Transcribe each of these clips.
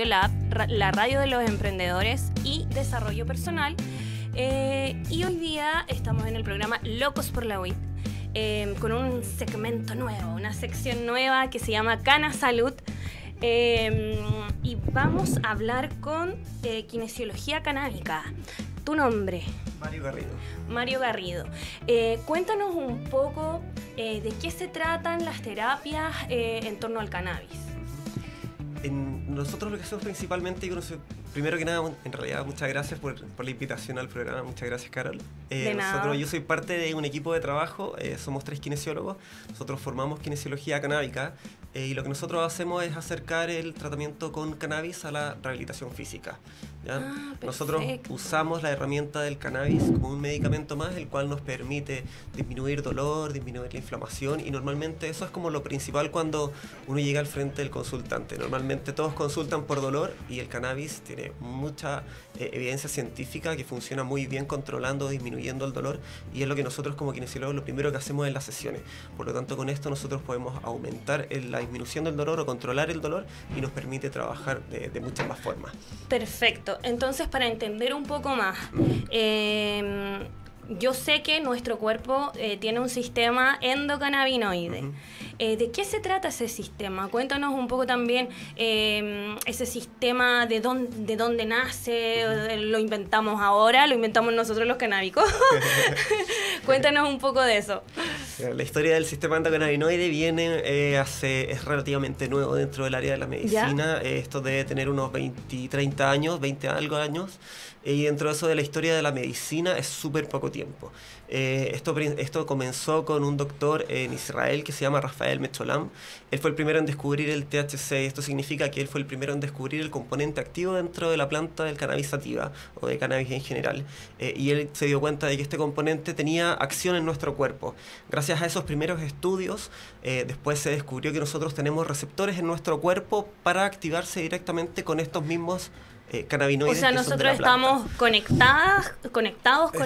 la radio de los emprendedores y desarrollo personal. Y hoy día estamos en el programa Locos por la UIT, con un segmento nuevo, una sección nueva que se llama Cana Salud. Y vamos a hablar con kinesiología canábica. ¿Tu nombre? Mario Garrido. Mario Garrido. Cuéntanos un poco de qué se tratan las terapias en torno al cannabis. Nosotros lo que hacemos principalmente, primero que nada, en realidad, muchas gracias por la invitación al programa. Muchas gracias, Carol. De nada. Yo soy parte de un equipo de trabajo, somos 3 kinesiólogos. Nosotros formamos kinesiología canábica y lo que nosotros hacemos es acercar el tratamiento con cannabis a la rehabilitación física, ¿ya? Nosotros usamos la herramienta del cannabis como un medicamento más, el cual nos permite disminuir dolor, disminuir la inflamación, y normalmente eso es como lo principal cuando uno llega al frente del consultante. Normalmente todos consultan por dolor y el cannabis tiene mucha evidencia científica que funciona muy bien controlando, disminuyendo el dolor, y es lo que nosotros como kinesiólogos lo primero que hacemos en las sesiones. Por lo tanto, con esto nosotros podemos aumentar la disminución del dolor o controlar el dolor, y nos permite trabajar de muchas más formas. Perfecto. Entonces, para entender un poco más, yo sé que nuestro cuerpo tiene un sistema endocannabinoide. ¿De qué se trata ese sistema? Cuéntanos un poco también ese sistema, de dónde nace. ¿Lo inventamos ahora? ¿Lo inventamos nosotros los canábicos? Cuéntanos un poco de eso. La historia del sistema endocannabinoide es relativamente nuevo dentro del área de la medicina. Esto debe tener unos 30 años, 20 algo años. Y dentro de eso de la historia de la medicina es súper poco tiempo. Esto comenzó con un doctor en Israel que se llama Rafael Mechoulam. Él fue el primero en descubrir el THC. Esto significa que él fue el primero en descubrir el componente activo dentro de la planta del cannabis sativa, o de cannabis en general. Y él se dio cuenta de que este componente tenía acción en nuestro cuerpo. Gracias a esos primeros estudios, después se descubrió que nosotros tenemos receptores en nuestro cuerpo para activarse directamente con estos mismos cannabinoides. O sea, nosotros estamos conectados con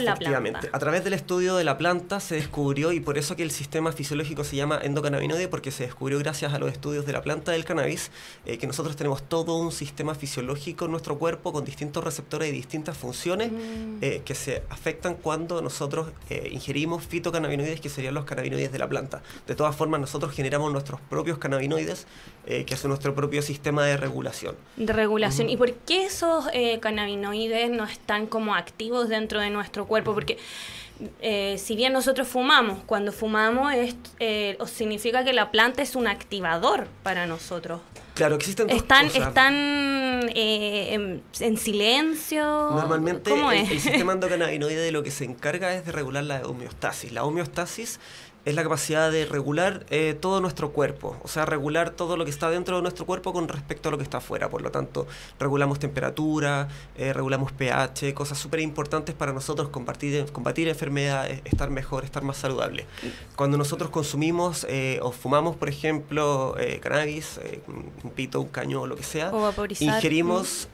la planta. A través del estudio de la planta se descubrió, y por eso que el sistema fisiológico se llama endocannabinoide, porque se descubrió gracias a los estudios de la planta del cannabis, que nosotros tenemos todo un sistema fisiológico en nuestro cuerpo con distintos receptores y distintas funciones que se afectan cuando nosotros ingerimos fitocannabinoides, que serían los cannabinoides de la planta. De todas formas, nosotros generamos nuestros propios cannabinoides, que es nuestro propio sistema de regulación. ¿Y por qué esos cannabinoides no están como activos dentro de nuestro cuerpo? Porque si bien nosotros fumamos, cuando fumamos significa que la planta es un activador para nosotros. Claro, existen dos cosas. ¿Están en silencio? Normalmente ¿Cómo es? El sistema endocannabinoide de lo que se encarga es de regular la homeostasis. La homeostasis es la capacidad de regular todo nuestro cuerpo, o sea, regular todo lo que está dentro de nuestro cuerpo con respecto a lo que está afuera. Por lo tanto, regulamos temperatura, regulamos pH, cosas súper importantes para nosotros combatir enfermedades, estar mejor, estar más saludable. Cuando nosotros consumimos o fumamos, por ejemplo, cannabis, un pito, un caño o lo que sea, o vaporizar, ingerimos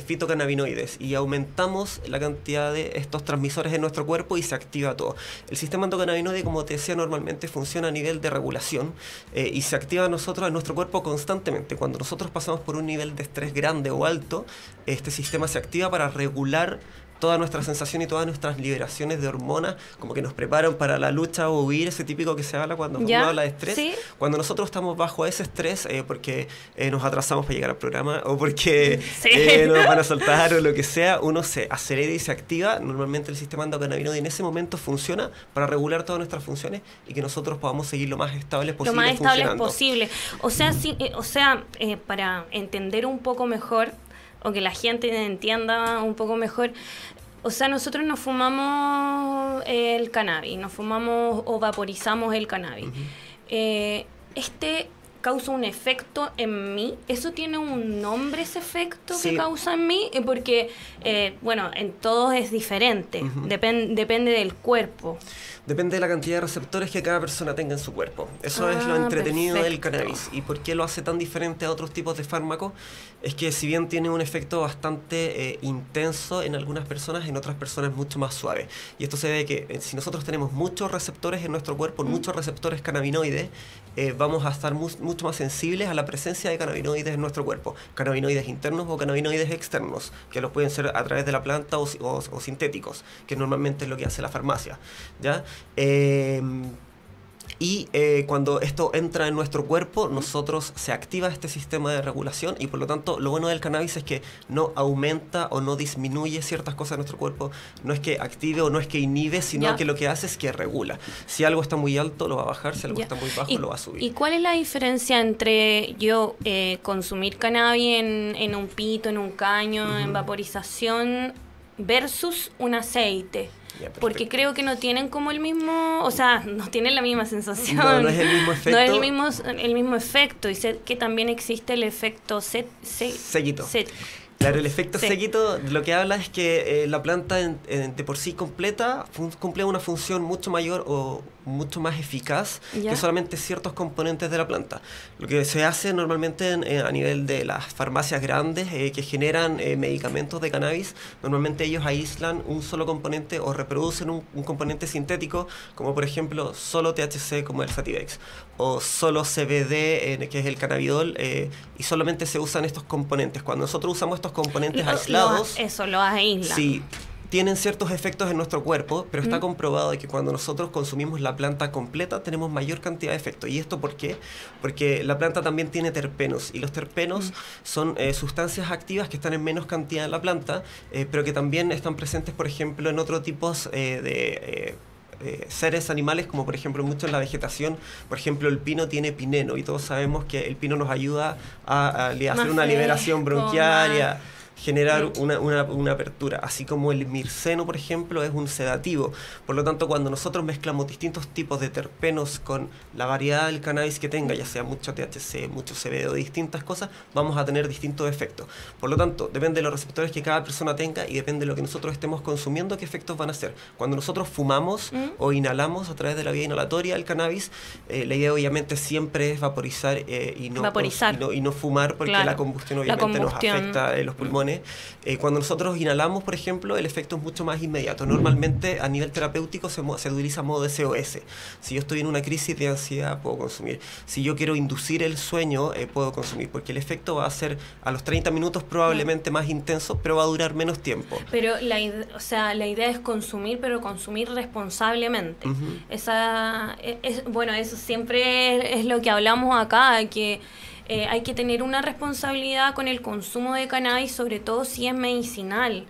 fitocannabinoides y aumentamos la cantidad de estos transmisores en nuestro cuerpo y se activa todo. El sistema endocannabinoide, como te decía, normalmente funciona a nivel de regulación y se activa en nuestro cuerpo constantemente. Cuando nosotros pasamos por un nivel de estrés grande o alto, este sistema se activa para regular toda nuestra sensación y todas nuestras liberaciones de hormonas, como que nos preparan para la lucha o huir, ese típico que se habla cuando uno habla de estrés. ¿Sí? Cuando nosotros estamos bajo ese estrés, porque nos atrasamos para llegar al programa, o porque nos van a soltar o lo que sea, uno se acelera y se activa. Normalmente el sistema endocannabinoide en ese momento funciona para regular todas nuestras funciones y que nosotros podamos seguir lo más estables posible. Lo más estables posible. O sea, para entender un poco mejor, o que la gente entienda un poco mejor, o sea, nosotros no fumamos el cannabis, no fumamos o vaporizamos el cannabis. Causa un efecto en mí. ¿Eso tiene un nombre, ese efecto que causa en mí? Porque, en todos es diferente. Depende del cuerpo. Depende de la cantidad de receptores que cada persona tenga en su cuerpo. Eso es lo entretenido del cannabis. ¿Y por qué lo hace tan diferente a otros tipos de fármacos? Es que si bien tiene un efecto bastante intenso en algunas personas, en otras personas mucho más suave. Y esto se debe a que si nosotros tenemos muchos receptores en nuestro cuerpo, muchos receptores cannabinoides, vamos a estar mucho mucho más sensibles a la presencia de cannabinoides en nuestro cuerpo, cannabinoides internos o cannabinoides externos, que los pueden ser a través de la planta o sintéticos, que normalmente es lo que hace la farmacia, ¿ya? Cuando esto entra en nuestro cuerpo, nosotros se activa este sistema de regulación y por lo tanto lo bueno del cannabis es que no aumenta o no disminuye ciertas cosas de nuestro cuerpo, no es que active o no es que inhibe, sino que lo que hace es que regula. Si algo está muy alto, lo va a bajar, si algo está muy bajo, lo va a subir. ¿Y cuál es la diferencia entre yo consumir cannabis en un pito, en un caño, en vaporización, versus un aceite? Porque creo que no tienen como el mismo, o sea, no tienen la misma sensación. No es el mismo efecto. No es el mismo efecto. Y sé que también existe el efecto séquito. Claro, el efecto séquito lo que habla es que la planta de por sí completa cumple una función mucho mayor o mucho más eficaz que solamente ciertos componentes de la planta. Lo que se hace normalmente a nivel de las farmacias grandes que generan medicamentos de cannabis, normalmente ellos aíslan un solo componente o reproducen un componente sintético, como por ejemplo solo THC como el Sativex, o solo CBD que es el cannabidol, y solamente se usan estos componentes. Cuando nosotros usamos estos componentes aislados, lo aíslan. Sí, tienen ciertos efectos en nuestro cuerpo, pero está comprobado de que cuando nosotros consumimos la planta completa tenemos mayor cantidad de efectos. ¿Y esto por qué? Porque la planta también tiene terpenos, y los terpenos son sustancias activas que están en menos cantidad en la planta, pero que también están presentes, por ejemplo, en otros tipos de seres animales, como por ejemplo mucho en la vegetación. Por ejemplo, el pino tiene pineno, y todos sabemos que el pino nos ayuda a hacer una liberación bronquial y a generar una apertura, así como el mirceno, por ejemplo, es un sedativo. Por lo tanto, cuando nosotros mezclamos distintos tipos de terpenos con la variedad del cannabis que tenga, ya sea mucho THC, mucho CBD o distintas cosas, vamos a tener distintos efectos. Por lo tanto, depende de los receptores que cada persona tenga y depende de lo que nosotros estemos consumiendo, qué efectos van a hacer. Cuando nosotros fumamos o inhalamos a través de la vía inhalatoria el cannabis, la idea obviamente siempre es vaporizar y no fumar, porque la combustión obviamente nos afecta los pulmones. Cuando nosotros inhalamos, por ejemplo, el efecto es mucho más inmediato. Normalmente a nivel terapéutico se utiliza modo SOS. Si yo estoy en una crisis de ansiedad, puedo consumir. Si yo quiero inducir el sueño, puedo consumir, porque el efecto va a ser a los 30 minutos probablemente más intenso, pero va a durar menos tiempo. Pero la idea es consumir, pero consumir responsablemente. Bueno, eso siempre es lo que hablamos acá, que hay que tener una responsabilidad con el consumo de cannabis, sobre todo si es medicinal.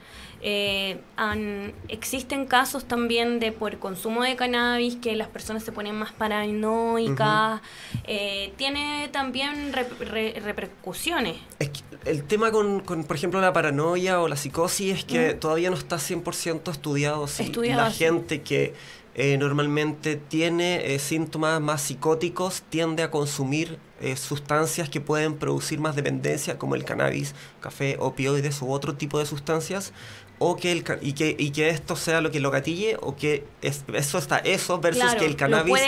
Existen casos también de por consumo de cannabis que las personas se ponen más paranoicas. Tiene también repercusiones. Es que el tema con, por ejemplo, la paranoia o la psicosis es que todavía no está 100% estudiado. La gente que normalmente tiene síntomas más psicóticos tiende a consumir sustancias que pueden producir más dependencia, como el cannabis, café, opioides u otro tipo de sustancias, o que que esto sea lo que lo gatille, o que eso versus que el cannabis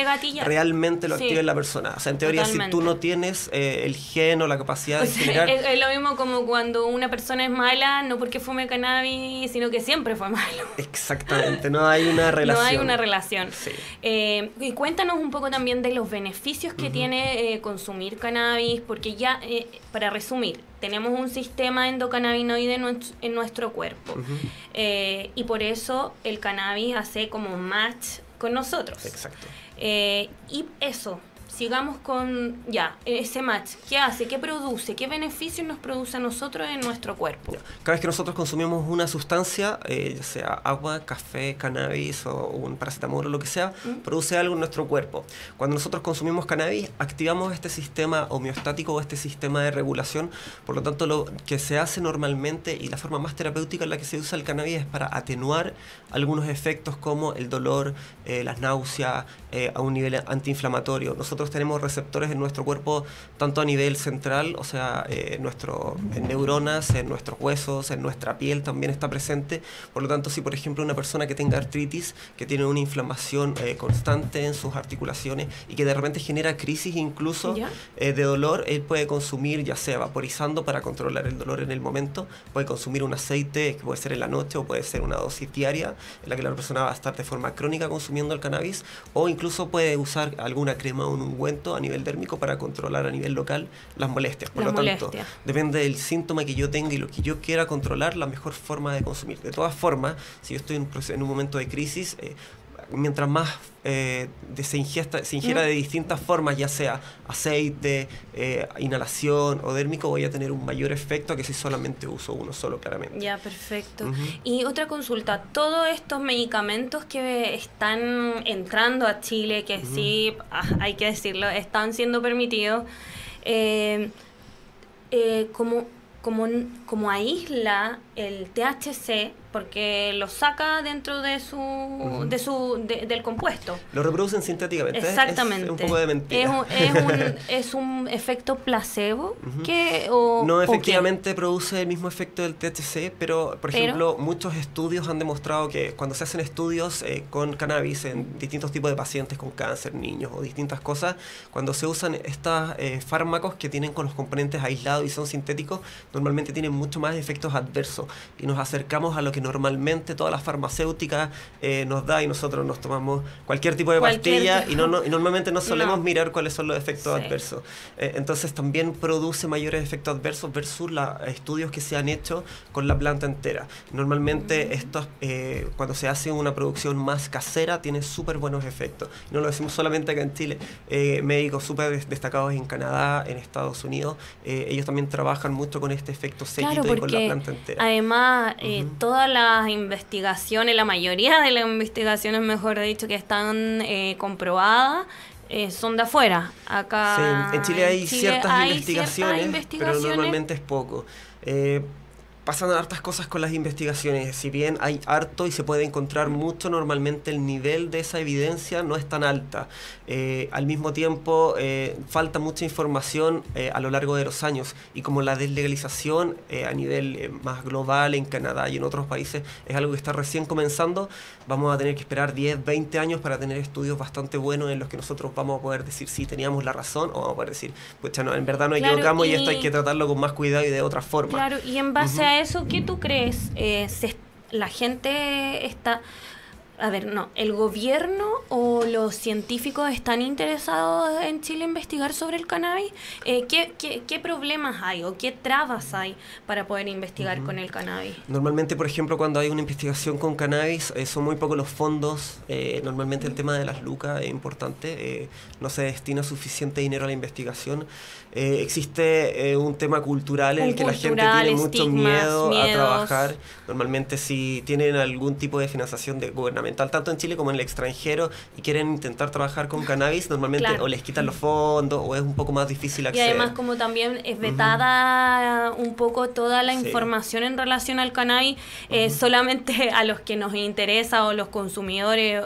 realmente lo active en la persona. O sea, en teoría, si tú no tienes el gen o la capacidad de generar... Es lo mismo como cuando una persona es mala, no porque fume cannabis, sino que siempre fue malo. Exactamente, no hay una relación. No hay una relación. Sí. Y cuéntanos un poco también de los beneficios que tiene consumir cannabis, porque ya, para resumir, tenemos un sistema endocannabinoide en nuestro cuerpo. Y por eso el cannabis hace como match con nosotros. Exacto. Y eso, sigamos con ese match. ¿Qué hace? ¿Qué produce? ¿Qué beneficios nos produce a nosotros en nuestro cuerpo? Cada vez que nosotros consumimos una sustancia, ya sea agua, café, cannabis o un paracetamol o lo que sea, produce algo en nuestro cuerpo. Cuando nosotros consumimos cannabis, activamos este sistema homeostático o este sistema de regulación. Por lo tanto, lo que se hace normalmente y la forma más terapéutica en la que se usa el cannabis es para atenuar algunos efectos como el dolor, las náuseas, a un nivel antiinflamatorio. Nosotros tenemos receptores en nuestro cuerpo tanto a nivel central, o sea, en neuronas, en nuestros huesos, en nuestra piel también está presente. Por lo tanto, si por ejemplo una persona que tenga artritis, que tiene una inflamación constante en sus articulaciones y que de repente genera crisis incluso de dolor, él puede consumir, ya sea vaporizando para controlar el dolor en el momento, puede consumir un aceite que puede ser en la noche o puede ser una dosis diaria en la que la persona va a estar de forma crónica consumiendo el cannabis, o incluso puede usar alguna crema o un ungüento a nivel dérmico para controlar a nivel local las molestias. Por lo tanto, depende del síntoma que yo tenga y lo que yo quiera controlar, la mejor forma de consumir. De todas formas, si yo estoy en un momento de crisis, mientras más se ingiera de distintas formas, ya sea aceite, inhalación o dérmico, voy a tener un mayor efecto que si solamente uso uno solo, claramente. Ya, perfecto. Y otra consulta, todos estos medicamentos que están entrando a Chile, que sí, hay que decirlo, están siendo permitidos, como aísla el THC, porque lo saca dentro de del compuesto. Lo reproducen sintéticamente. Exactamente. Es un poco de mentira. Es un efecto placebo no, efectivamente produce el mismo efecto del THC, pero por ejemplo, muchos estudios han demostrado que cuando se hacen estudios con cannabis en distintos tipos de pacientes con cáncer, niños o distintas cosas, cuando se usan estos fármacos que tienen con los componentes aislados y son sintéticos, normalmente tienen mucho más efectos adversos y nos acercamos a lo que normalmente todas las farmacéuticas nos da, y nosotros nos tomamos cualquier tipo de pastilla y normalmente no solemos mirar cuáles son los efectos adversos. Entonces también produce mayores efectos adversos versus los estudios que se han hecho con la planta entera. Normalmente estos, cuando se hace una producción más casera, tiene súper buenos efectos. No lo decimos solamente acá en Chile. Médicos súper destacados en Canadá, en Estados Unidos, ellos también trabajan mucho con este efecto séquito y con la planta entera. Además, todas las investigaciones, la mayoría de las investigaciones, mejor dicho, que están comprobadas, son de afuera. Acá sí, en Chile hay ciertas investigaciones, pero normalmente es poco. Pasan hartas cosas con las investigaciones. Si bien hay harto y se puede encontrar mucho, normalmente el nivel de esa evidencia no es tan alta. Al mismo tiempo, falta mucha información a lo largo de los años. Y como la deslegalización a nivel más global en Canadá y en otros países es algo que está recién comenzando, vamos a tener que esperar 10, 20 años para tener estudios bastante buenos en los que nosotros vamos a poder decir si teníamos la razón, o vamos a poder decir, pucha, no, en verdad nos equivocamos y esto hay que tratarlo con más cuidado y de otra forma. Claro, y en base a eso, ¿qué tú crees? La gente está... A ver, no, ¿el gobierno o los científicos están interesados en Chile investigar sobre el cannabis? ¿Qué problemas hay o qué trabas hay para poder investigar con el cannabis? Normalmente, por ejemplo, cuando hay una investigación con cannabis, son muy pocos los fondos. Normalmente el tema de las lucas es importante. No se destina suficiente dinero a la investigación. Existe un tema cultural en el que la gente tiene mucho miedo a trabajar. Normalmente si tienen algún tipo de financiación gubernamental, tanto en Chile como en el extranjero, y quieren intentar trabajar con cannabis, normalmente o les quitan los fondos o es un poco más difícil acceder. Y además, como también es vetada un poco toda la información en relación al cannabis, solamente a los que nos interesa o los consumidores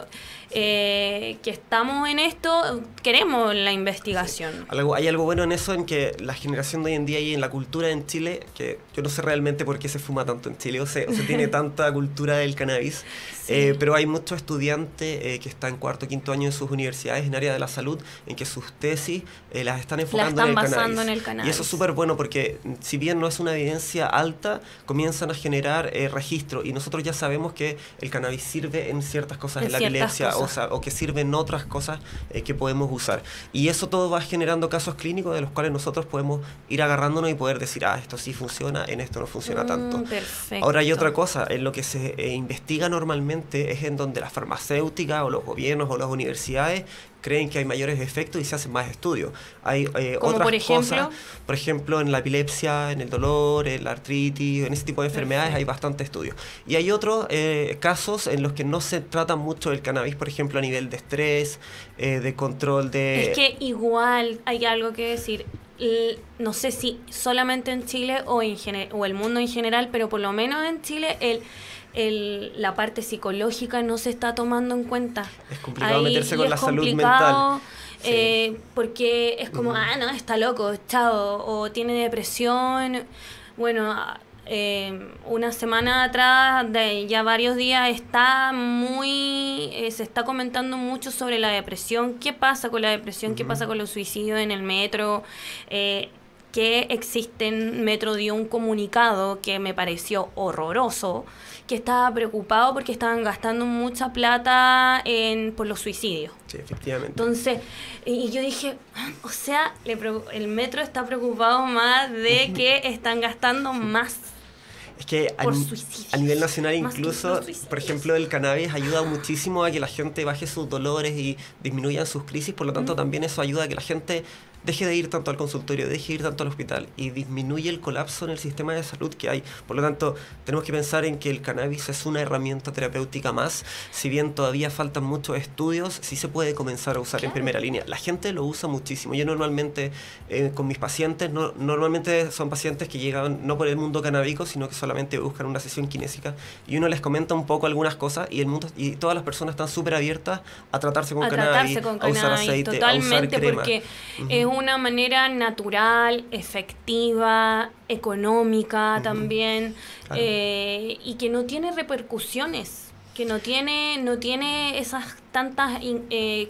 que estamos en esto, queremos la investigación. Sí. Hay algo bueno en eso, en que la generación de hoy en día y en la cultura en Chile, que yo no sé realmente por qué se fuma tanto en Chile, o se tiene tanta cultura del cannabis, pero hay muchos estudiantes que están en cuarto o quinto año en sus universidades en área de la salud, en que sus tesis las están enfocando en el cannabis. Y eso es súper bueno porque, si bien no es una evidencia alta, comienzan a generar registro, y nosotros ya sabemos que el cannabis sirve en ciertas cosas en la epilepsia, o que sirven otras cosas que podemos usar. Y eso todo va generando casos clínicos de los cuales nosotros podemos ir agarrándonos y poder decir, esto sí funciona, en esto no funciona tanto. Perfecto. Ahora hay otra cosa, en lo que se investiga normalmente es en donde las farmacéuticas o los gobiernos o las universidades creen que hay mayores efectos y se hacen más estudios. Hay otras cosas, por ejemplo, en la epilepsia, en el dolor, en la artritis, en ese tipo de enfermedades hay bastantes estudios. Y hay otros casos en los que no se trata mucho del cannabis, por ejemplo, a nivel de estrés, de control de... Es que igual hay algo que decir. No sé si solamente en Chile o el mundo en general, pero por lo menos en Chile la parte psicológica no se está tomando en cuenta. Es complicado meterse con la salud mental. Porque es como, no, está loco, chao, o tiene depresión. Bueno, una semana atrás, de ya varios días, se está comentando mucho sobre la depresión. ¿Qué pasa con la depresión? ¿Qué pasa con los suicidios en el metro? que existen. Metro dio un comunicado que me pareció horroroso, que estaba preocupado porque estaban gastando mucha plata por los suicidios. Sí, efectivamente. Entonces, y yo dije, o sea, el Metro está preocupado más de que están gastando más. Es que a nivel nacional incluso, por ejemplo, el cannabis ayuda muchísimo a que la gente baje sus dolores y disminuyan sus crisis, por lo tanto también eso ayuda a que la gente deje de ir tanto al consultorio, deje de ir tanto al hospital y disminuye el colapso en el sistema de salud que hay. Por lo tanto, tenemos que pensar en que el cannabis es una herramienta terapéutica más. Si bien todavía faltan muchos estudios, sí se puede comenzar a usar en primera línea. La gente lo usa muchísimo. Yo normalmente, con mis pacientes, normalmente son pacientes que llegan no por el mundo canábico, sino que solamente buscan una sesión kinésica y uno les comenta un poco algunas cosas y todas las personas están súper abiertas a tratarse con cannabis, a usar aceite, a usar crema. Porque es una manera natural, efectiva, económica también, claro. Y que no tiene repercusiones, que no tiene esas tantas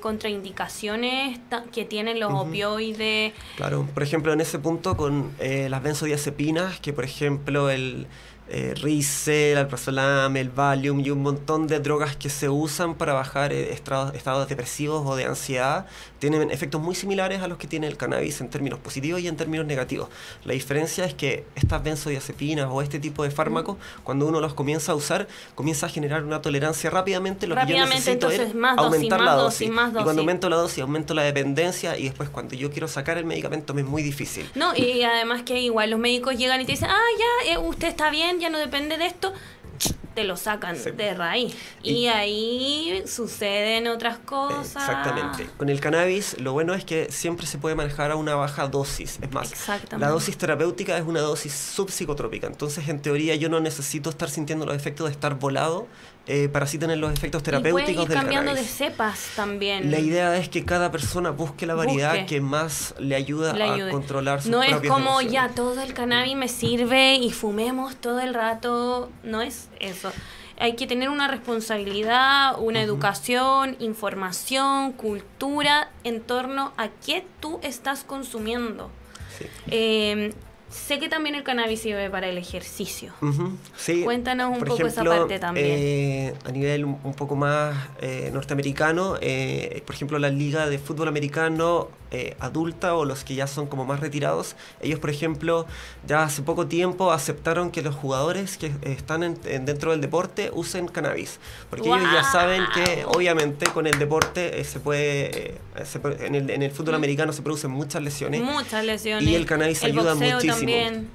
contraindicaciones que tienen los opioides. Claro, por ejemplo, en ese punto con las benzodiazepinas, que por ejemplo el Rizel, alprazolam, el Valium y un montón de drogas que se usan para bajar estados depresivos o de ansiedad, tienen efectos muy similares a los que tiene el cannabis en términos positivos y en términos negativos. La diferencia es que estas benzodiazepinas o este tipo de fármacos, cuando uno los comienza a usar, comienza a generar una tolerancia rápidamente. Lo que yo necesito es aumentar la dosis. Y cuando aumento la dosis, aumento la dependencia y después cuando yo quiero sacar el medicamento me es muy difícil. No, y además que igual los médicos llegan y te dicen, ya, usted está bien, ya no depende de esto, te lo sacan de raíz. Y ahí suceden otras cosas. Exactamente. Con el cannabis, lo bueno es que siempre se puede manejar a una baja dosis. Es más, la dosis terapéutica es una dosis subpsicotrópica. Entonces, en teoría, yo no necesito estar sintiendo los efectos de estar volado para así tener los efectos terapéuticos del cannabis. Cambiando de cepas también. La idea es que cada persona busque la variedad que más le ayuda a controlar sus propias emociones. No es como ya todo el cannabis me sirve y fumemos todo el rato. No es eso. Hay que tener una responsabilidad, una educación, información, cultura en torno a qué tú estás consumiendo. Sí. Sé que también el cannabis sirve para el ejercicio. Sí. Cuéntanos un poco esa parte también. A nivel un poco más norteamericano, por ejemplo, la liga de fútbol americano adulta o los que ya son como más retirados, ellos, por ejemplo, ya hace poco tiempo aceptaron que los jugadores que están dentro del deporte usen cannabis. Porque ellos ya saben que, obviamente, con el deporte en el fútbol americano se producen muchas lesiones. Y el cannabis ayuda muchísimo. También.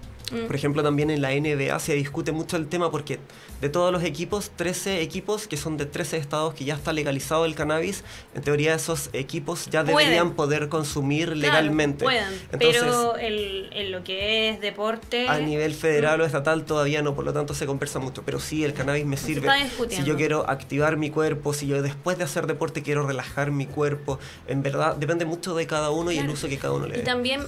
Por ejemplo, también en la NBA se discute mucho el tema porque de todos los equipos, 13 equipos que son de 13 estados que ya está legalizado el cannabis, en teoría esos equipos ya deberían poder consumir legalmente. Entonces, pero en lo que es deporte... A nivel federal o estatal todavía no, por lo tanto se conversa mucho, pero sí, el cannabis me sirve si yo quiero activar mi cuerpo, si yo después de hacer deporte quiero relajar mi cuerpo, en verdad depende mucho de cada uno y el uso que cada uno le dé. Y también,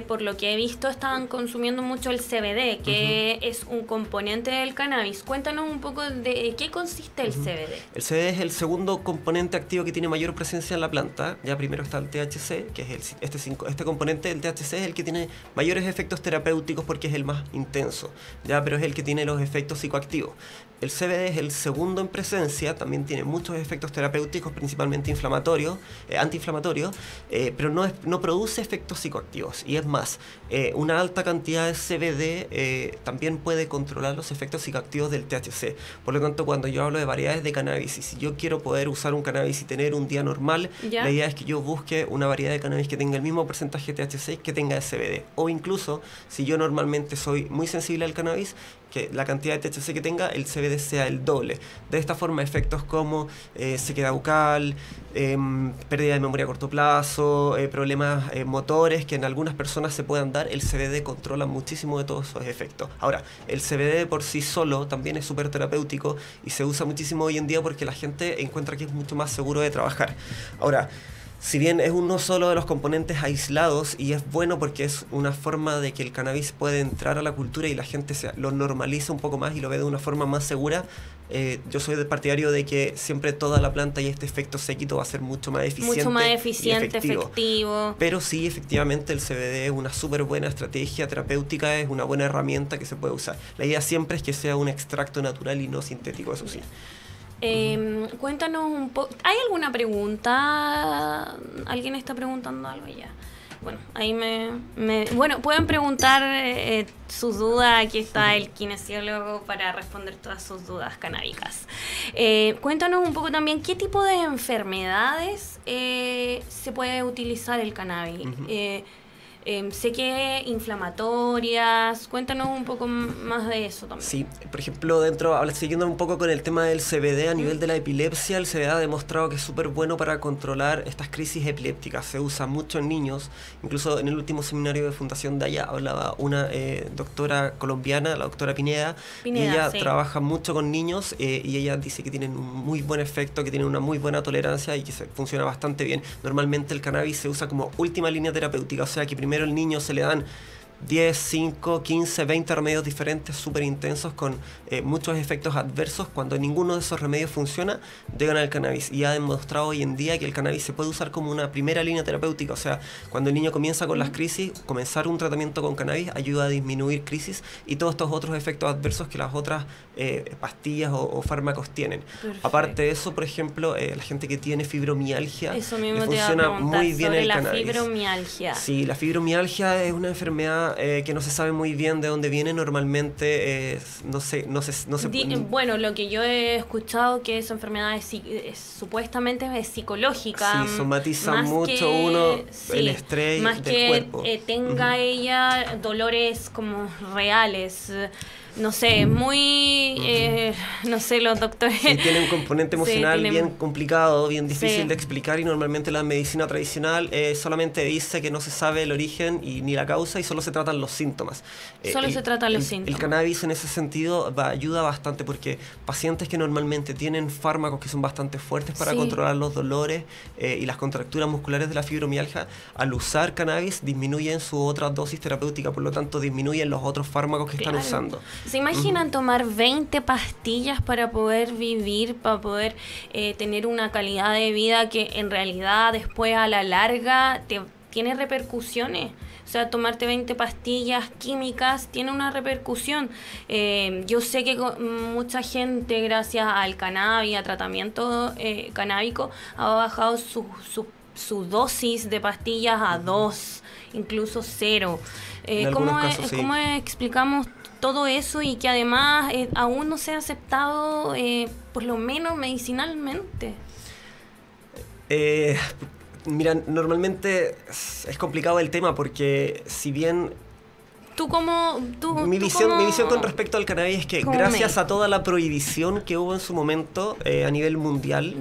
por lo que he visto, estaban consumiendo mucho el CBD, que es un componente del cannabis. Cuéntanos un poco de qué consiste el CBD. El CBD es el segundo componente activo que tiene mayor presencia en la planta. Ya primero está el THC, que es este componente del THC es el que tiene mayores efectos terapéuticos porque es el más intenso, ya, pero es el que tiene los efectos psicoactivos. El CBD es el segundo en presencia, también tiene muchos efectos terapéuticos, principalmente antiinflamatorios, pero no produce efectos psicoactivos. Y es más, una alta cantidad de CBD también puede controlar los efectos psicoactivos del THC. Por lo tanto, cuando yo hablo de variedades de cannabis, y si yo quiero poder usar un cannabis y tener un día normal, la idea es que yo busque una variedad de cannabis que tenga el mismo porcentaje de THC que tenga de CBD. O incluso, si yo normalmente soy muy sensible al cannabis, que la cantidad de THC que tenga, el CBD sea el doble. De esta forma, efectos como sequedad bucal, pérdida de memoria a corto plazo, problemas motores que en algunas personas se puedan dar, el CBD controla muchísimo de todos esos efectos. Ahora, el CBD por sí solo también es súper terapéutico y se usa muchísimo hoy en día porque la gente encuentra que es mucho más seguro de trabajar. Ahora, Si bien es uno solo de los componentes aislados y es bueno porque es una forma de que el cannabis puede entrar a la cultura y la gente lo normaliza un poco más y lo ve de una forma más segura, yo soy partidario de que siempre toda la planta y este efecto séquito va a ser mucho más eficiente, efectivo. Pero sí, efectivamente, el CBD es una súper buena estrategia terapéutica, es una buena herramienta que se puede usar. La idea siempre es que sea un extracto natural y no sintético, eso sí. Cuéntanos un poco. ¿Hay alguna pregunta? ¿Alguien está preguntando algo ya? Bueno, ahí bueno, pueden preguntar sus dudas. Aquí está el kinesiólogo para responder todas sus dudas canábicas. Cuéntanos un poco también qué tipo de enfermedades se puede utilizar el cannabis. Sé que inflamatorias, cuéntanos un poco más de eso también. Sí, por ejemplo, siguiendo un poco con el tema del CBD a nivel de la epilepsia, el CBD ha demostrado que es súper bueno para controlar estas crisis epilépticas. Se usa mucho en niños, incluso en el último seminario de Fundación Daya hablaba una doctora colombiana, la doctora Pineda, y ella trabaja mucho con niños y ella dice que tienen un muy buen efecto, que tienen una muy buena tolerancia y que funciona bastante bien. Normalmente el cannabis se usa como última línea terapéutica, o sea que primero el niño se le dan 10, 5, 15, 20 remedios diferentes súper intensos con muchos efectos adversos. Cuando ninguno de esos remedios funciona, llegan al cannabis. Y ha demostrado hoy en día que el cannabis se puede usar como una primera línea terapéutica. O sea, cuando el niño comienza con las crisis, comenzar un tratamiento con cannabis ayuda a disminuir crisis y todos estos otros efectos adversos que las otras pastillas o fármacos tienen. Perfecto. Aparte de eso, por ejemplo, la gente que tiene fibromialgia, eso mismo le funciona muy bien el cannabis. La fibromialgia. Sí, la fibromialgia es una enfermedad que no se sabe muy bien de dónde viene. Normalmente bueno, lo que yo he escuchado que esa enfermedad supuestamente es psicológica. Sí, somatiza mucho el estrés más del cuerpo. Más que tenga ella dolores como reales. No sé, muy... no sé, los doctores... Sí, tiene un componente emocional bien complicado, bien difícil de explicar, y normalmente la medicina tradicional solamente dice que no se sabe el origen ni la causa y solo se tratan los síntomas. Se tratan los síntomas. El cannabis en ese sentido ayuda bastante porque pacientes que normalmente tienen fármacos que son bastante fuertes para controlar los dolores y las contracturas musculares de la fibromialgia, al usar cannabis disminuyen su otra dosis terapéutica, por lo tanto disminuyen los otros fármacos que están usando. ¿Se imaginan tomar 20 pastillas para poder vivir, para poder tener una calidad de vida que en realidad después a la larga tiene repercusiones? O sea, tomarte 20 pastillas químicas tiene una repercusión. Yo sé que mucha gente, gracias al cannabis, a tratamiento canábico, ha bajado su dosis de pastillas a 2, incluso 0. ¿Cómo explicamos todo eso y que además aún no se ha aceptado, por lo menos medicinalmente? Mira, normalmente es complicado el tema porque si bien... Mi visión con respecto al cannabis es que gracias a toda la prohibición que hubo en su momento a nivel mundial,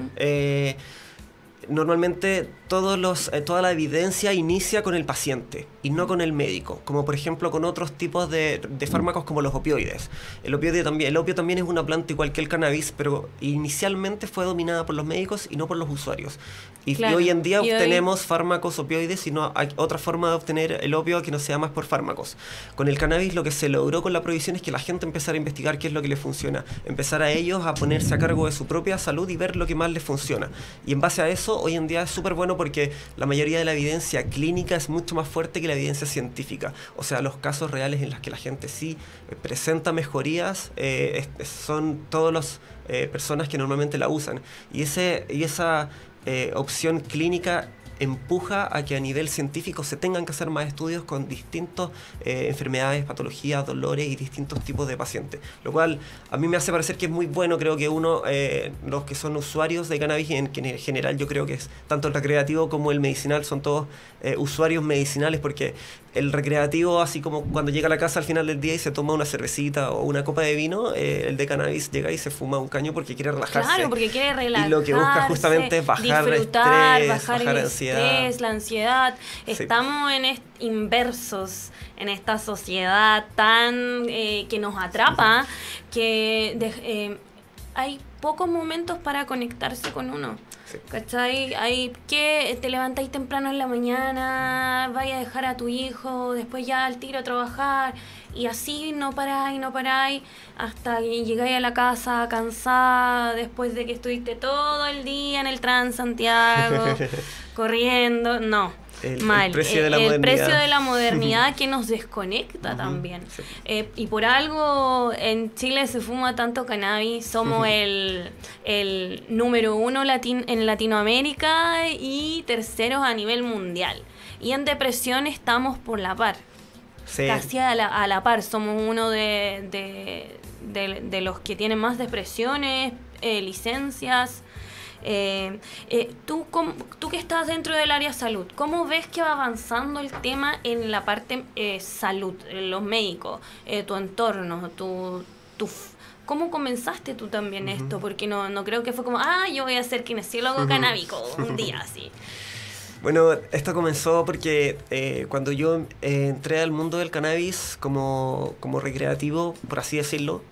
normalmente toda la evidencia inicia con el paciente y no con el médico, como por ejemplo con otros tipos de fármacos como los opioides. El opio también es una planta igual que el cannabis, pero inicialmente fue dominada por los médicos y no por los usuarios. Y hoy en día obtenemos fármacos opioides y no hay otra forma de obtener el opio que no sea más por fármacos. Con el cannabis lo que se logró con la prohibición es que la gente empezara a investigar qué es lo que les funciona, empezar a ellos a ponerse a cargo de su propia salud y ver lo que más les funciona. Y en base a eso, hoy en día es súper bueno porque la mayoría de la evidencia clínica es mucho más fuerte que la evidencia científica. O sea, los casos reales en los que la gente sí presenta mejorías son todas las personas que normalmente la usan. Y esa opción clínica empuja a que a nivel científico se tengan que hacer más estudios con distintas enfermedades, patologías, dolores y distintos tipos de pacientes. Lo cual a mí me hace parecer que es muy bueno. Creo que los que son usuarios de cannabis, en general yo creo que es tanto el recreativo como el medicinal, son todos usuarios medicinales, porque el recreativo, así como cuando llega a la casa al final del día y se toma una cervecita o una copa de vino, el de cannabis llega y se fuma un caño porque quiere relajarse. Claro, porque quiere relajarse. Y lo que busca justamente es bajar el estrés, bajar la ansiedad. La ansiedad. Estamos inversos en esta sociedad tan que nos atrapa, que hay pocos momentos para conectarse con uno. Sí. ¿Cachai? Hay que te levantáis temprano en la mañana, vaya a dejar a tu hijo, después ya al tiro a trabajar, y así no paráis, hasta que llegáis a la casa cansada, después de que estuviste todo el día en el Transantiago, corriendo, no. Mal. El precio de la el modernidad. precio de la modernidad que nos desconecta también. Sí. Y por algo en Chile se fuma tanto cannabis, somos el número 1 en Latinoamérica y terceros a nivel mundial. Y en depresión estamos por la par. Sí. Casi a la par, somos uno de los que tienen más depresiones, licencias. Tú que estás dentro del área salud, ¿cómo ves que va avanzando el tema en la parte salud, los médicos, tu entorno, ¿cómo comenzaste tú también esto? Porque no creo que fue como, yo voy a ser kinesiólogo canábico un día así. Bueno, esto comenzó porque cuando yo entré al mundo del cannabis como recreativo, por así decirlo,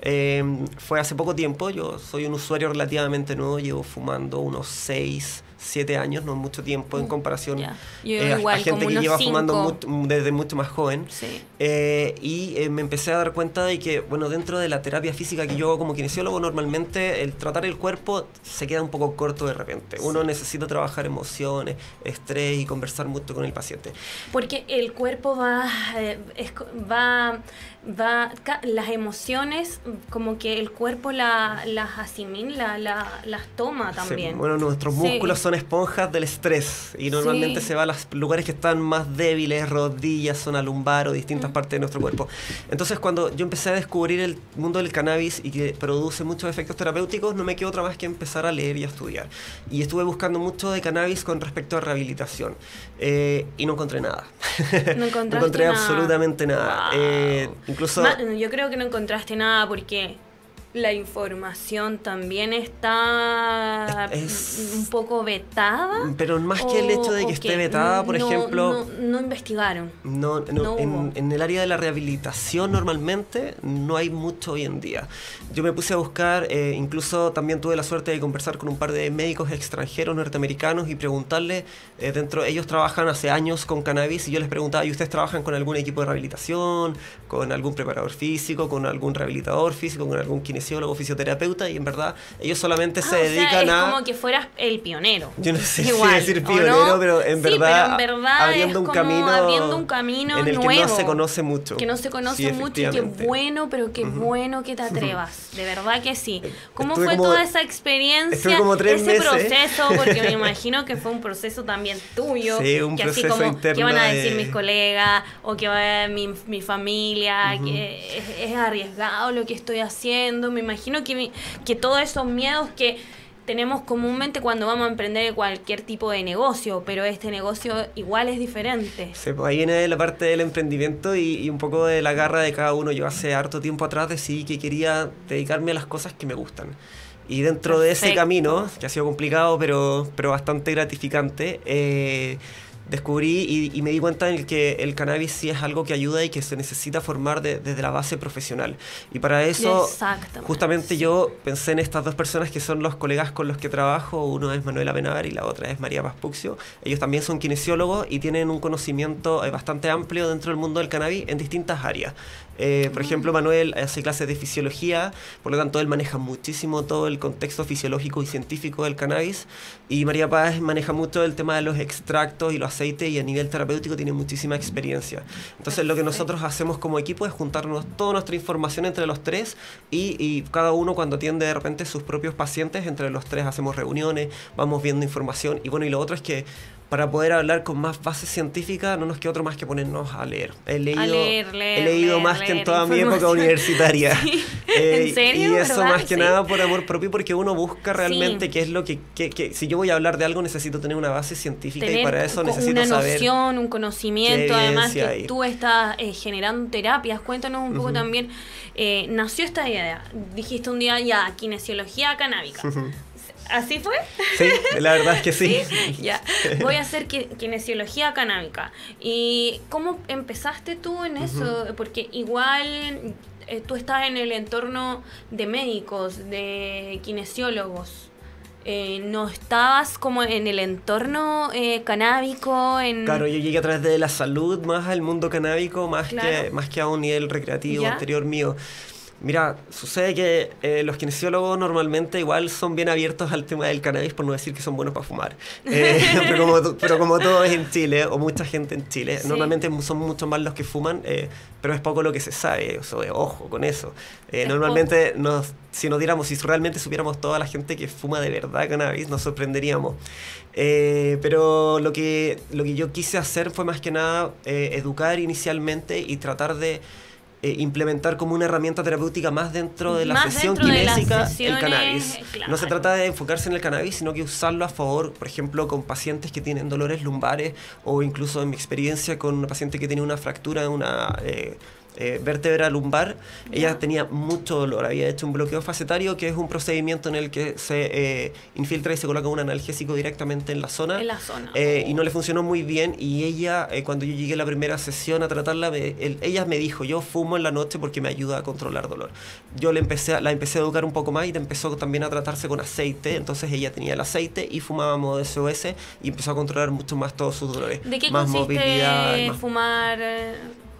fue hace poco tiempo. Yo soy un usuario relativamente nuevo, llevo fumando unos 6, 7 años, no mucho tiempo en comparación Yo igual, a gente como que unos lleva 5. fumando desde mucho más joven. Sí. Me empecé a dar cuenta de que, bueno, dentro de la terapia física que yo hago como kinesiólogo, normalmente el tratar el cuerpo se queda un poco corto de repente. Uno necesita trabajar emociones, estrés y conversar mucho con el paciente. Porque el cuerpo las emociones, como que el cuerpo las asimila, las toma también. Sí, bueno, nuestros músculos son esponjas del estrés y normalmente se va a los lugares que están más débiles, rodillas, zona lumbar o distintas partes de nuestro cuerpo. Entonces, cuando yo empecé a descubrir el mundo del cannabis y que produce muchos efectos terapéuticos, no me quedó otra más que empezar a leer y a estudiar. Y estuve buscando mucho de cannabis con respecto a rehabilitación y no encontré nada. No encontré nada. Absolutamente nada. Wow. Incluso yo creo que no encontraste nada porque la información también está un poco vetada. Pero más que el hecho de que esté vetada, por ejemplo... No investigaron. No en el área de la rehabilitación normalmente no hay mucho hoy en día. Yo me puse a buscar, incluso también tuve la suerte de conversar con un par de médicos extranjeros norteamericanos y preguntarles, ellos trabajan hace años con cannabis y yo les preguntaba, ¿y ustedes trabajan con algún equipo de rehabilitación, con algún preparador físico, con algún rehabilitador físico, con algún kinesiólogo, fisioterapeuta? Y en verdad ellos solamente se dedican a... Es como que fueras el pionero. Yo no sé igual, si decir pionero, no? pero en verdad abriendo un camino en el nuevo, que no se conoce mucho. Que no se conoce mucho y qué bueno, pero qué bueno que te atrevas. De verdad que sí. ¿Cómo fue toda esa experiencia? Como 3 meses. Proceso, porque me imagino que fue un proceso también tuyo. Sí, un que proceso así como, interno. ¿qué van a decir mis colegas? O que va a mi familia, que es arriesgado lo que estoy haciendo. Me imagino que todos esos miedos que tenemos comúnmente cuando vamos a emprender cualquier tipo de negocio, pero este negocio igual es diferente. Sí, pues ahí viene la parte del emprendimiento y un poco de la garra de cada uno. Yo hace harto tiempo atrás decidí que quería dedicarme a las cosas que me gustan. Y dentro de ese camino, que ha sido complicado pero bastante gratificante, descubrí y me di cuenta en que el cannabis sí es algo que ayuda y que se necesita formar desde la base profesional. Y para eso, justamente yo pensé en estas dos personas que son los colegas con los que trabajo. Uno es Manuela Benavar y la otra es María Paspuccio. Ellos también son kinesiólogos y tienen un conocimiento bastante amplio dentro del mundo del cannabis en distintas áreas. Por ejemplo, Manuel hace clases de fisiología, por lo tanto él maneja muchísimo todo el contexto fisiológico y científico del cannabis, y María Paz maneja mucho el tema de los extractos y los aceites, y a nivel terapéutico tiene muchísima experiencia. Entonces lo que nosotros hacemos como equipo es juntarnos toda nuestra información entre los tres y cada uno, cuando atiende de repente sus propios pacientes, entre los tres hacemos reuniones, vamos viendo información. Y bueno, y lo otro es que para poder hablar con más base científica no nos queda otro más que ponernos a leer. He leído más que en toda mi época universitaria. Sí. ¿En serio? Y eso ¿verdad? más que nada por amor propio, porque uno busca realmente qué es lo que si yo voy a hablar de algo necesito tener una base científica, y para eso necesito saber una noción, un conocimiento, además que tú estás generando terapias. Cuéntanos un poco también, nació esta idea, dijiste un día ya, kinesiología canábica. ¿Así fue? Sí, la verdad es que sí. Ya. Voy a hacer kinesiología canábica. ¿Y cómo empezaste tú en eso? Porque igual tú estás en el entorno de médicos, de kinesiólogos. no estabas como en el entorno canábico. Claro, yo llegué a través de la salud más al mundo canábico, más que a un nivel recreativo anterior mío. Mira, sucede que los kinesiólogos normalmente igual son bien abiertos al tema del cannabis, por no decir que son buenos para fumar. Pero como todo es en Chile, o mucha gente en Chile, normalmente son mucho más los que fuman, pero es poco lo que se sabe. Ojo con eso. Normalmente, si realmente supiéramos toda la gente que fuma de verdad cannabis, nos sorprenderíamos. Pero lo que yo quise hacer fue más que nada educar inicialmente y tratar de implementar como una herramienta terapéutica más dentro de la sesión kinésica el cannabis. Claro. No se trata de enfocarse en el cannabis, sino que usarlo a favor, por ejemplo, con pacientes que tienen dolores lumbares, o incluso en mi experiencia con una paciente que tenía una fractura en una vértebra lumbar. Ella tenía mucho dolor, había hecho un bloqueo facetario, que es un procedimiento en el que se infiltra y se coloca un analgésico directamente en la zona. Y no le funcionó muy bien, y ella, cuando yo llegué a la primera sesión a tratarla, ella me dijo: yo fumo en la noche porque me ayuda a controlar dolor. Yo la empecé a educar un poco más, y empezó también a tratarse con aceite. Entonces ella tenía el aceite y fumaba modo SOS, y empezó a controlar mucho más todos sus dolores. ¿De qué más consiste fumar?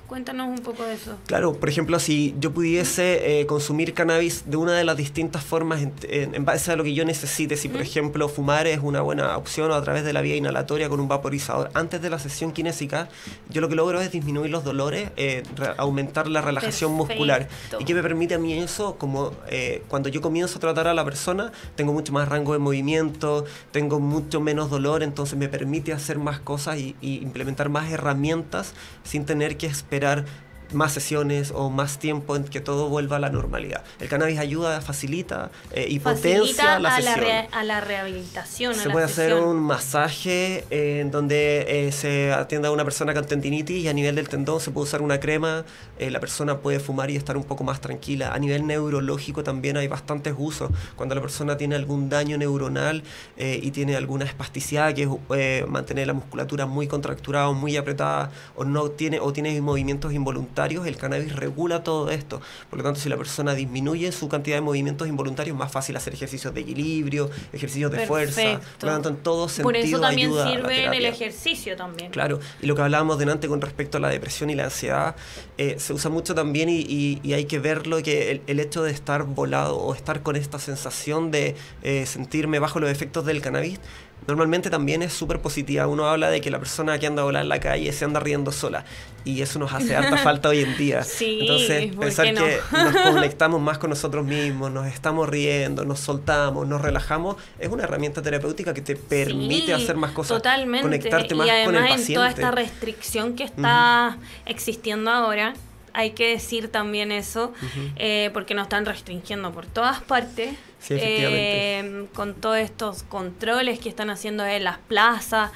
Cuéntanos un poco de eso. Claro, por ejemplo, si yo pudiese consumir cannabis de una de las distintas formas en base a lo que yo necesite, si por ejemplo fumar es una buena opción, o a través de la vía inhalatoria con un vaporizador, antes de la sesión kinésica, yo lo que logro es disminuir los dolores, aumentar la relajación muscular. ¿Y qué me permite a mí eso? Como cuando yo comienzo a tratar a la persona, tengo mucho más rango de movimiento, tengo mucho menos dolor, entonces me permite hacer más cosas y implementar más herramientas sin tener que esperar más sesiones o más tiempo en que todo vuelva a la normalidad. El cannabis ayuda, facilita y potencia la sesión. A la rehabilitación. Se puede hacer un masaje en donde se atienda a una persona con tendinitis, y a nivel del tendón se puede usar una crema. La persona puede fumar y estar un poco más tranquila. A nivel neurológico también hay bastantes usos. Cuando la persona tiene algún daño neuronal y tiene alguna espasticidad, que es mantener la musculatura muy contracturada o muy apretada, o tiene movimientos involuntarios, el cannabis regula todo esto. Por lo tanto, si la persona disminuye su cantidad de movimientos involuntarios, es más fácil hacer ejercicios de equilibrio, ejercicios de fuerza. Por lo tanto, en todo sentido por eso también ayuda sirve en el ejercicio también. Claro, y lo que hablábamos delante con respecto a la depresión y la ansiedad, se usa mucho también, y hay que verlo, que el hecho de estar volado o estar con esta sensación de sentirme bajo los efectos del cannabis, normalmente también es súper positiva. Uno habla de que la persona que anda volada en la calle se anda riendo sola, y eso nos hace harta falta hoy en día. Sí, entonces, pensar que nos conectamos más con nosotros mismos, nos estamos riendo, nos soltamos, nos relajamos, es una herramienta terapéutica que te permite hacer más cosas, totalmente. Conectarte más con el paciente. En toda esta restricción que está existiendo ahora, hay que decir también eso, porque nos están restringiendo por todas partes. Sí, efectivamente. Con todos estos controles que están haciendo en las plazas.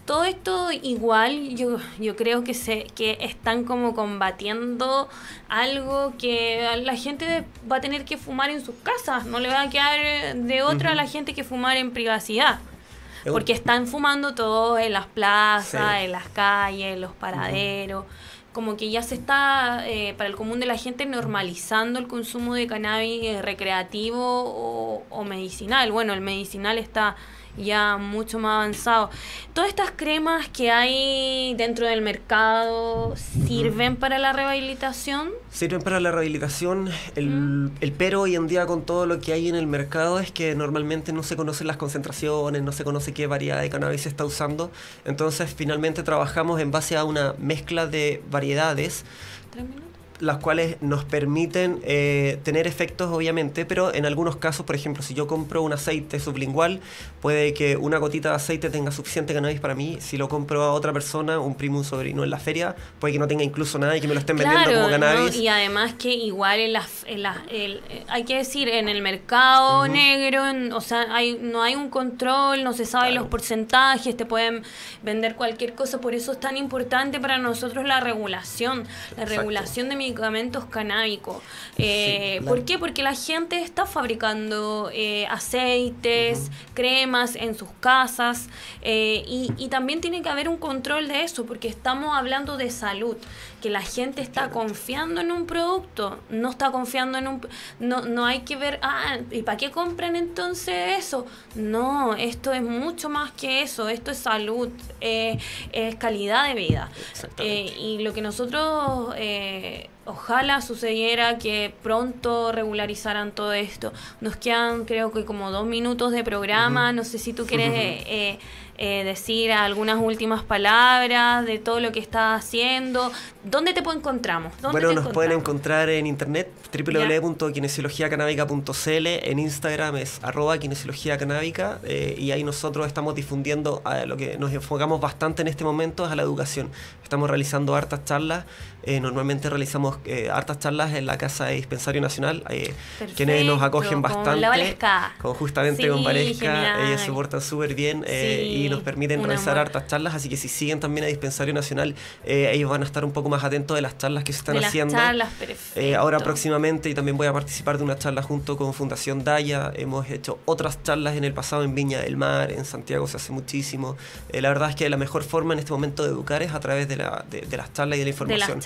Todo esto igual yo creo que están como combatiendo algo que la gente va a tener que fumar en sus casas. No le va a quedar de otra a la gente que fumar en privacidad. Porque están fumando todo en las plazas, en las calles, en los paraderos. Como que ya se está, para el común de la gente, normalizando el consumo de cannabis recreativo o medicinal. Bueno, el medicinal está ya mucho más avanzado. ¿Todas estas cremas que hay dentro del mercado sirven para la rehabilitación? Sirven para la rehabilitación. El pero hoy en día con todo lo que hay en el mercado es que normalmente no se conocen las concentraciones, no se conoce qué variedad de cannabis se está usando. Entonces finalmente trabajamos en base a una mezcla de variedades, 3 minutos, las cuales nos permiten tener efectos, obviamente, pero en algunos casos, por ejemplo, si yo compro un aceite sublingual, puede que una gotita de aceite tenga suficiente cannabis para mí. Si lo compro a otra persona, un primo, un sobrino en la feria, puede que no tenga incluso nada y que me lo estén vendiendo como cannabis. ¿No? Y además que igual hay que decir, en el mercado negro, o sea, no hay un control, no se sabe los porcentajes, te pueden vender cualquier cosa. Por eso es tan importante para nosotros la regulación. La regulación de medicamentos canábicos. Sí, claro. ¿Por qué? Porque la gente está fabricando aceites, cremas en sus casas, y también tiene que haber un control de eso, porque estamos hablando de salud, que la gente está confiando en un producto, no está confiando en un... No hay que ver, ¿y para qué compran entonces eso? No, esto es mucho más que eso, esto es salud, es calidad de vida. Y lo que nosotros... ojalá sucediera que pronto regularizaran todo esto. Nos quedan, creo que como 2 minutos de programa. No sé si tú quieres decir algunas últimas palabras de todo lo que estás haciendo. ¿Dónde te encontramos? Bueno, nos pueden encontrar en internet, www.kinesiologiacanábica.cl. En Instagram es @kinesiologiacanábica, y ahí nosotros estamos difundiendo lo que nos enfocamos bastante en este momento es a la educación. Estamos realizando hartas charlas. Normalmente realizamos hartas charlas en la Casa de Dispensario Nacional, quienes nos acogen bastante, justamente con Valesca. Ellos se portan súper bien, y nos permiten realizar hartas charlas, así que si siguen también a Dispensario Nacional, ellos van a estar un poco más atentos de las charlas que se están haciendo. Ahora próximamente, y también voy a participar de una charla junto con Fundación Daya. Hemos hecho otras charlas en el pasado en Viña del Mar, en Santiago se hace muchísimo. La verdad es que la mejor forma en este momento de educar es a través de las charlas y de la información.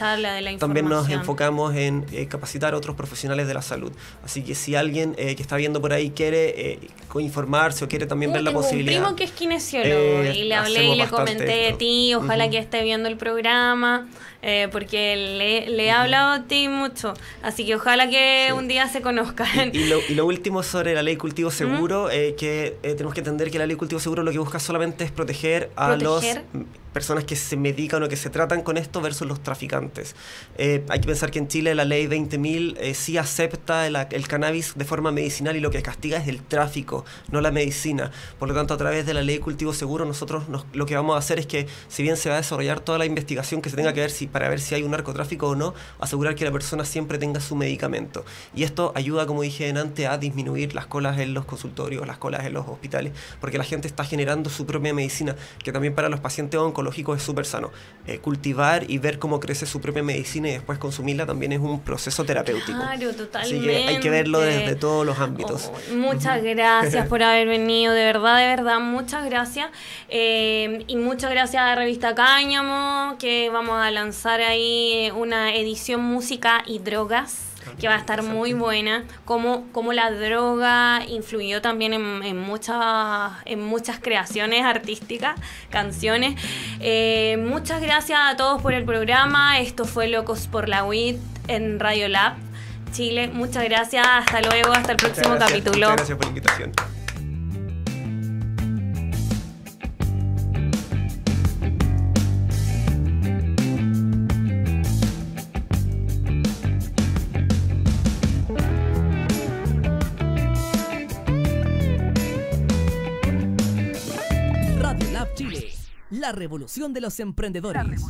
También nos enfocamos en capacitar a otros profesionales de la salud. Así que si alguien que está viendo por ahí quiere informarse o quiere también ver la posibilidad... Tengo un primo que es kinesiólogo, y le hablé y le comenté de ti. Ojalá que esté viendo el programa, porque le he hablado a ti mucho. Así que ojalá que un día se conozcan. Y lo último sobre la ley cultivo seguro, que tenemos que entender que la ley cultivo seguro lo que busca solamente es proteger a las personas que se medican o que se tratan con esto versus los traficantes. Hay que pensar que en Chile la ley 20.000 sí acepta el cannabis de forma medicinal, y lo que castiga es el tráfico, no la medicina. Por lo tanto, a través de la ley cultivo seguro, nosotros lo que vamos a hacer es que, si bien se va a desarrollar toda la investigación que se tenga que ver para ver si hay un narcotráfico o no, asegurar que la persona siempre tenga su medicamento. Y esto ayuda, como dije antes, a disminuir las colas en los consultorios, las colas en los hospitales, porque la gente está generando su propia medicina, que también para los pacientes oncológicos es súper sano. Cultivar y ver cómo crece su propia medicina y después consumirla también es un proceso terapéutico. Claro, totalmente. Así que hay que verlo desde todos los ámbitos. Muchas gracias por haber venido, de verdad, muchas gracias. Y muchas gracias a Revista Cáñamo, que vamos a lanzar ahí una edición Música y Drogas, que va a estar muy buena, como la droga influyó también en muchas creaciones artísticas, canciones. Muchas gracias a todos por el programa. Esto fue Locos por la Weed en Radio Lab Chile. Muchas gracias, hasta luego, hasta el próximo capítulo. Muchas gracias por la invitación. Radio Lab Chile, la revolución de los emprendedores.